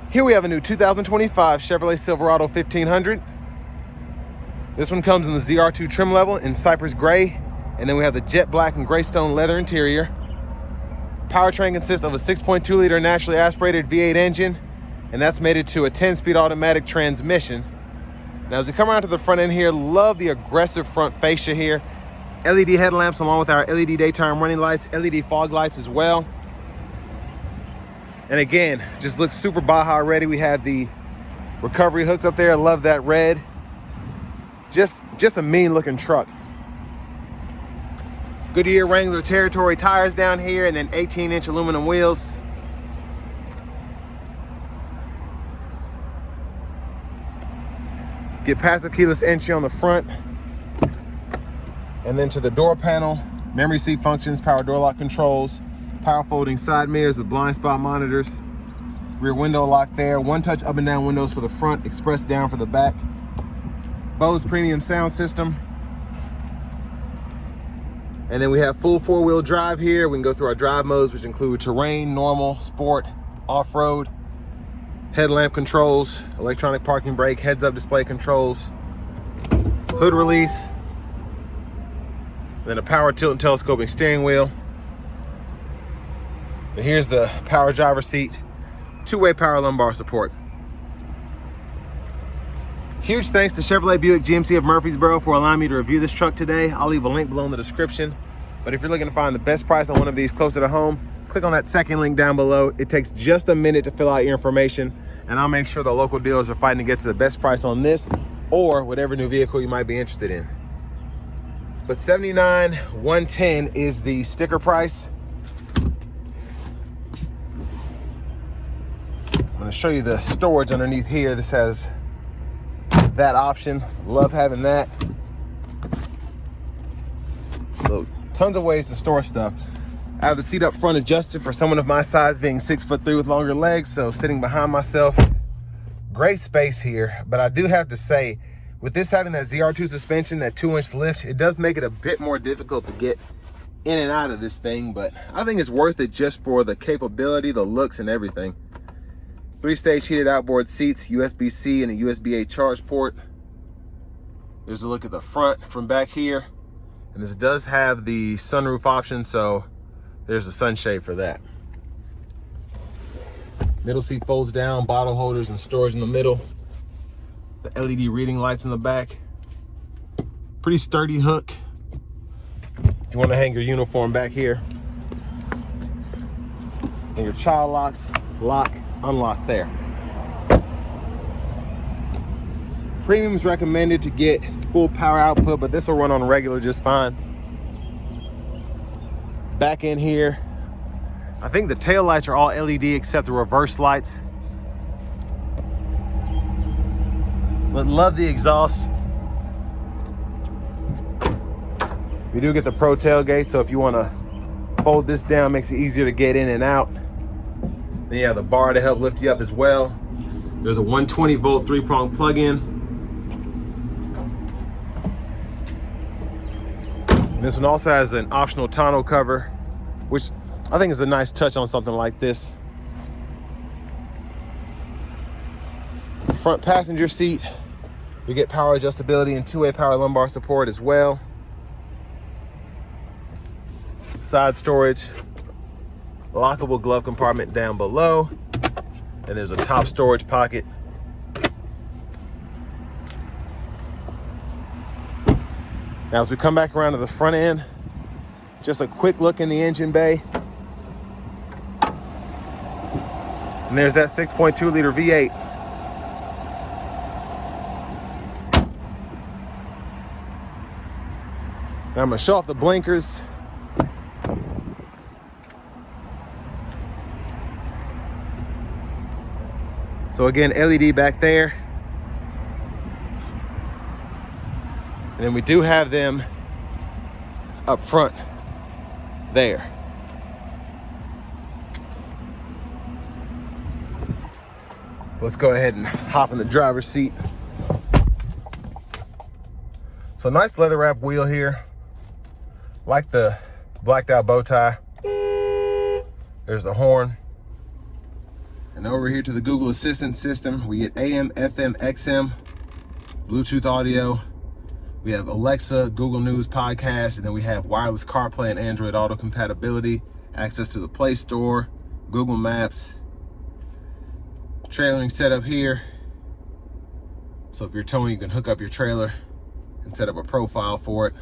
Here we have a new 2025 Chevrolet Silverado 1500. This one comes in the ZR2 trim level in Cypress Gray, and then we have the jet black and gray stone leather interior. Powertrain consists of a 6.2 liter naturally aspirated V8 engine, and that's mated to a 10-speed automatic transmission. Now as we come around to the front end here, love the aggressive front fascia here. LED headlamps along with our LED daytime running lights, LED fog lights as well. And again, just looks super Baja ready. We have the recovery hooks up there. I love that red. Just a mean looking truck. Goodyear Wrangler Territory tires down here, and then 18-inch aluminum wheels. Get passive keyless entry on the front. And then to the door panel, memory seat functions, power door lock controls, power folding side mirrors with blind spot monitors, rear window lock there, one touch up and down windows for the front, express down for the back, Bose premium sound system. And then we have full four-wheel drive here. We can go through our drive modes, which include terrain, normal, sport, off-road, headlamp controls, electronic parking brake, heads-up display controls, hood release, then a power tilt and telescoping steering wheel. And here's the power driver seat, two-way power lumbar support. Huge thanks to Chevrolet Buick GMC of Murfreesboro for allowing me to review this truck today. I'll leave a link below in the description. But if you're looking to find the best price on one of these closer to home, click on that second link down below. It takes just a minute to fill out your information, and I'll make sure the local dealers are fighting to get to the best price on this or whatever new vehicle you might be interested in. But $79,110 is the sticker price. I'm gonna show you the storage underneath here. This has that option. Love having that. So tons of ways to store stuff. I have the seat up front adjusted for someone of my size, being 6'3" with longer legs, so sitting behind myself, great space here. But I do have to say, with this having that ZR2 suspension, that 2-inch lift, it does make it a bit more difficult to get in and out of this thing, but I think it's worth it just for the capability, the looks, and everything. 3-stage heated outboard seats, USB-C and a USB-A charge port. There's a look at the front from back here. And this does have the sunroof option, so there's a sunshade for that. Middle seat folds down, bottle holders and storage in the middle. The LED reading lights in the back. Pretty sturdy hook. If you want to hang your uniform back here. And your child locks, lock, unlock there. Premium is recommended to get full power output, but this will run on regular just fine. Back in here, I think the tail lights are all LED except the reverse lights. But love the exhaust. We do get the Pro tailgate, so if you want to fold this down, makes it easier to get in and out. Then you have the bar to help lift you up as well. There's a 120 volt 3-prong plug-in. This one also has an optional tonneau cover, which I think is a nice touch on something like this. Front passenger seat, we get power adjustability and 2-way power lumbar support as well. Side storage, lockable glove compartment down below, and there's a top storage pocket. Now as we come back around to the front end, just a quick look in the engine bay. And there's that 6.2 liter V8. Now I'm gonna show off the blinkers. So again, LED back there. And then we do have them up front there. Let's go ahead and hop in the driver's seat. So nice leather wrap wheel here. Like the blacked out bow tie. There's the horn. And over here to the Google Assistant system, we get AM, FM, XM, Bluetooth audio. We have Alexa, Google News, podcast, and then we have wireless CarPlay and Android Auto compatibility, access to the Play Store, Google Maps, trailering setup here. So if you're towing, you can hook up your trailer and set up a profile for it.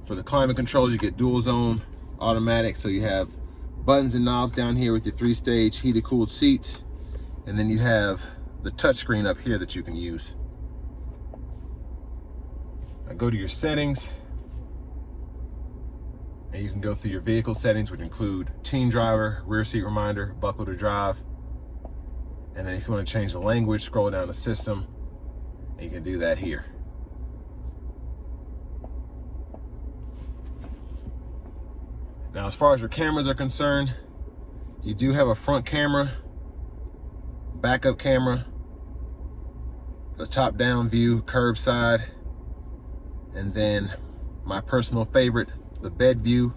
For the climate controls, you get dual zone automatic, so you have buttons and knobs down here with your 3-stage heated cooled seats, and then you have the touchscreen up here that you can use. Now go to your settings, and you can go through your vehicle settings, which include teen driver, rear seat reminder, buckle to drive, and then if you want to change the language, scroll down to system, and you can do that here. Now, as far as your cameras are concerned, you do have a front camera, backup camera, a top-down view, curbside, and then my personal favorite, the bed view.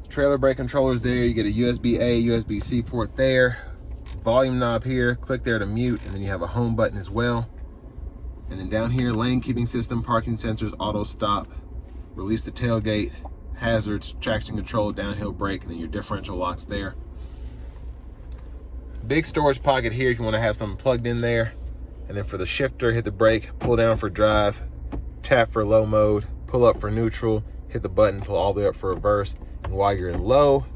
Trailer brake controllers there. You get a USB-A, USB-C port there. Volume knob here. Click there to mute, and then you have a home button as well. And then down here, lane keeping system, parking sensors, auto stop, release the tailgate, hazards, traction control, downhill brake, and then your differential locks there. Big storage pocket here if you want to have something plugged in there. And then for the shifter, hit the brake, pull down for drive, tap for low mode, pull up for neutral, hit the button, pull all the way up for reverse. And while you're in low,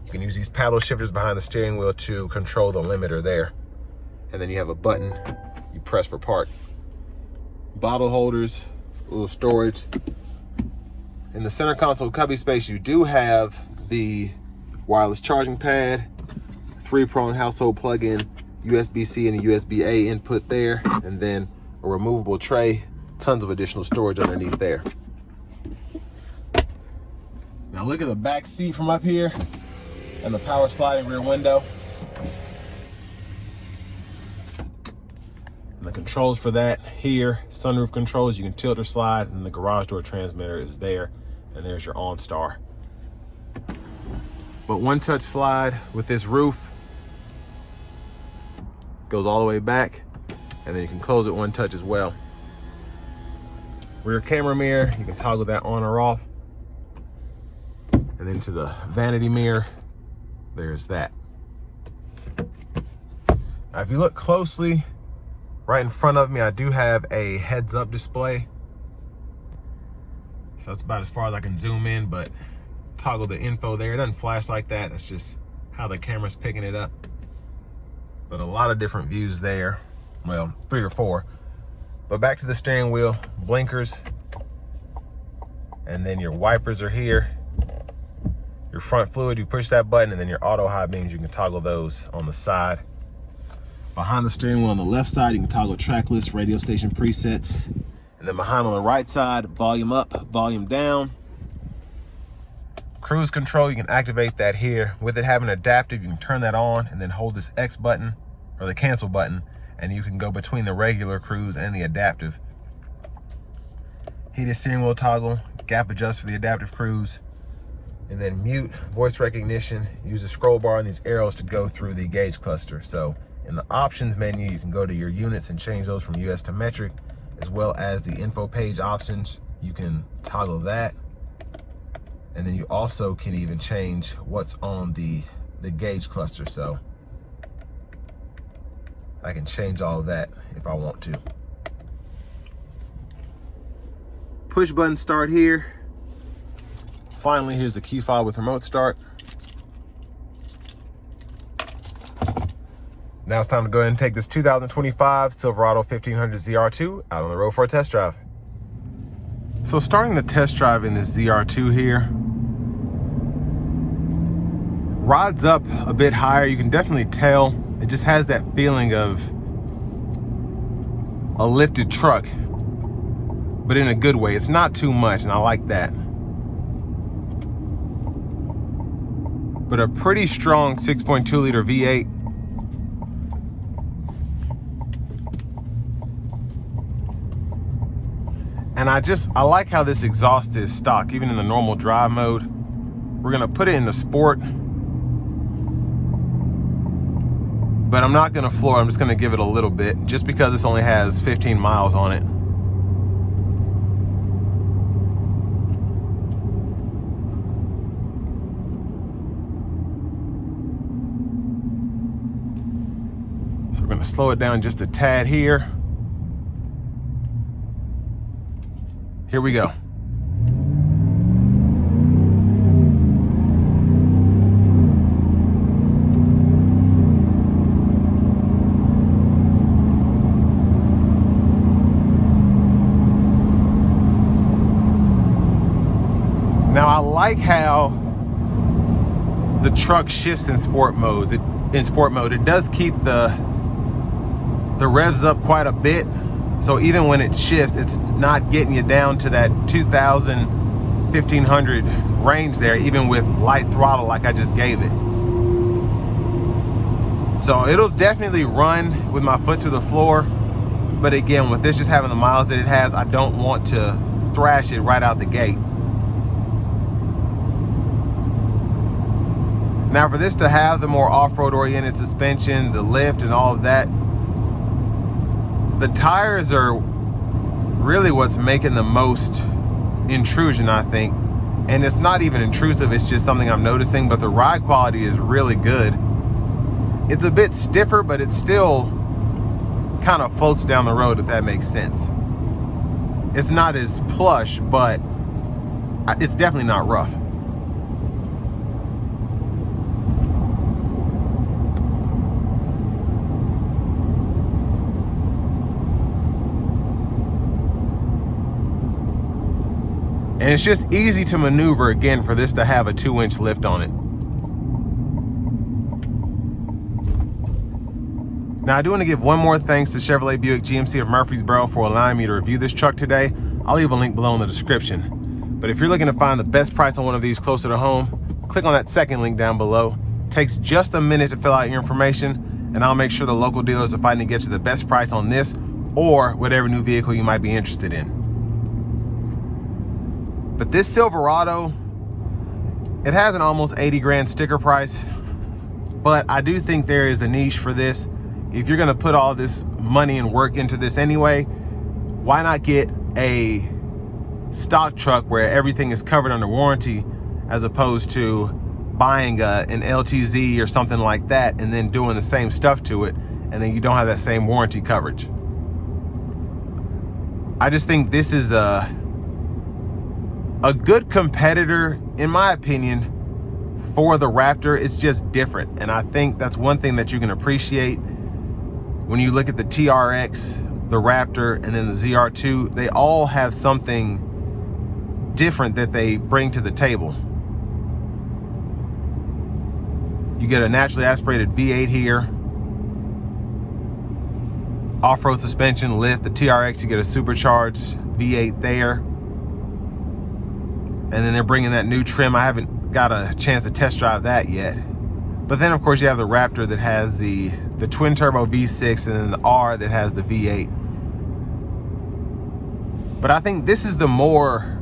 you can use these paddle shifters behind the steering wheel to control the limiter there. And then you have a button you press for park. Bottle holders, a little storage. In the center console cubby space, you do have the wireless charging pad, 3-prong household plug-in, USB-C and a USB-A input there, and then a removable tray, tons of additional storage underneath there. Now look at the back seat from up here and the power sliding rear window. And the controls for that here, sunroof controls, you can tilt or slide, and the garage door transmitter is there, and there's your OnStar. But one touch slide with this roof, goes all the way back, and then you can close it one touch as well. Rear camera mirror, you can toggle that on or off. And then to the vanity mirror, there's that. Now if you look closely, right in front of me, I do have a heads-up display. So that's about as far as I can zoom in, but toggle the info there. It doesn't flash like that. That's just how the camera's picking it up. But a lot of different views there. Well, 3 or 4. But back to the steering wheel, blinkers, and then your wipers are here. Your front fluid, you push that button, and then your auto high beams, you can toggle those on the side. Behind the steering wheel on the left side, you can toggle track list, radio station presets. And then behind on the right side, volume up, volume down. Cruise control, you can activate that here. With it having adaptive, you can turn that on and then hold this X button, or the cancel button, and you can go between the regular cruise and the adaptive. Heated steering wheel toggle, gap adjust for the adaptive cruise, and then mute, voice recognition. Use the scroll bar and these arrows to go through the gauge cluster. So in the options menu, you can go to your units and change those from US to metric, as well as the info page options. You can toggle that. And then you also can even change what's on the gauge cluster. So I can change all of that if I want to. Push button start here. Finally, here's the key fob with remote start. Now it's time to go ahead and take this 2025 Silverado 1500 ZR2 out on the road for a test drive. So starting the test drive in this ZR2 here, rides up a bit higher. You can definitely tell it just has that feeling of a lifted truck, but in a good way. It's not too much, and I like that. But a pretty strong 6.2 liter V8. And I like how this exhaust is stock, even in the normal drive mode. We're gonna put it in the sport, but I'm not gonna floor it. I'm just gonna give it a little bit, just because this only has 15 miles on it. So we're gonna slow it down just a tad here. Here we go. Now I like how the truck shifts in sport mode. It does keep the revs up quite a bit. So even when it shifts, it's not getting you down to that 2,000, 1,500 range there, even with light throttle like I just gave it. So it'll definitely run with my foot to the floor. But again, with this just having the miles that it has, I don't want to thrash it right out the gate. Now for this to have the more off-road oriented suspension, the lift and all of that, the tires are really what's making the most intrusion, I think. And it's not even intrusive, it's just something I'm noticing, but the ride quality is really good. It's a bit stiffer, but it still kind of floats down the road, if that makes sense. It's not as plush, but it's definitely not rough. And it's just easy to maneuver, again, for this to have a 2-inch lift on it. Now I do want to give one more thanks to Chevrolet Buick GMC of Murfreesboro for allowing me to review this truck today. I'll leave a link below in the description. But if you're looking to find the best price on one of these closer to home, click on that second link down below. It takes just a minute to fill out your information, and I'll make sure the local dealers are fighting to get you the best price on this or whatever new vehicle you might be interested in. But this Silverado, it has an almost 80 grand sticker price, but I do think there is a niche for this. If you're gonna put all this money and work into this anyway, why not get a stock truck where everything is covered under warranty, as opposed to buying an LTZ or something like that and then doing the same stuff to it, and then you don't have that same warranty coverage. I just think this is a good competitor, in my opinion, for the Raptor. It's just different, and I think that's one thing that you can appreciate when you look at the TRX, the Raptor, and then the ZR2. They all have something different that they bring to the table. You get a naturally aspirated V8 here, off-road suspension, lift. The TRX, you get a supercharged V8 there. And then they're bringing that new trim. I haven't got a chance to test drive that yet. But then of course you have the Raptor that has the twin turbo V6, and then the R that has the V8. But I think this is the more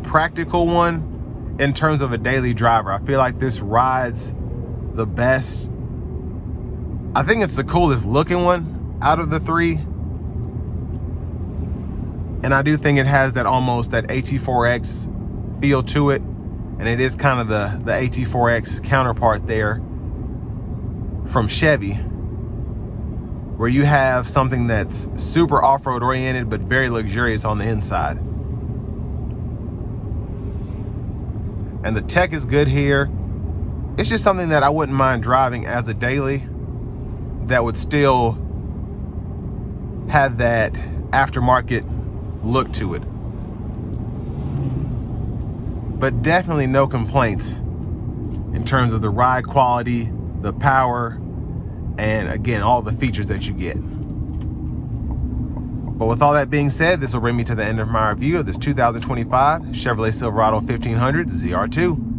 practical one in terms of a daily driver. I feel like this rides the best. I think it's the coolest looking one out of the three. And I do think it has that almost that AT4X feel to it, and it is kind of the AT4X counterpart there from Chevy, where you have something that's super off-road oriented but very luxurious on the inside. And the tech is good here. It's just something that I wouldn't mind driving as a daily, that would still have that aftermarket look to it. But definitely no complaints in terms of the ride quality, the power, and again, all the features that you get. But with all that being said, this will bring me to the end of my review of this 2025 Chevrolet Silverado 1500 ZR2.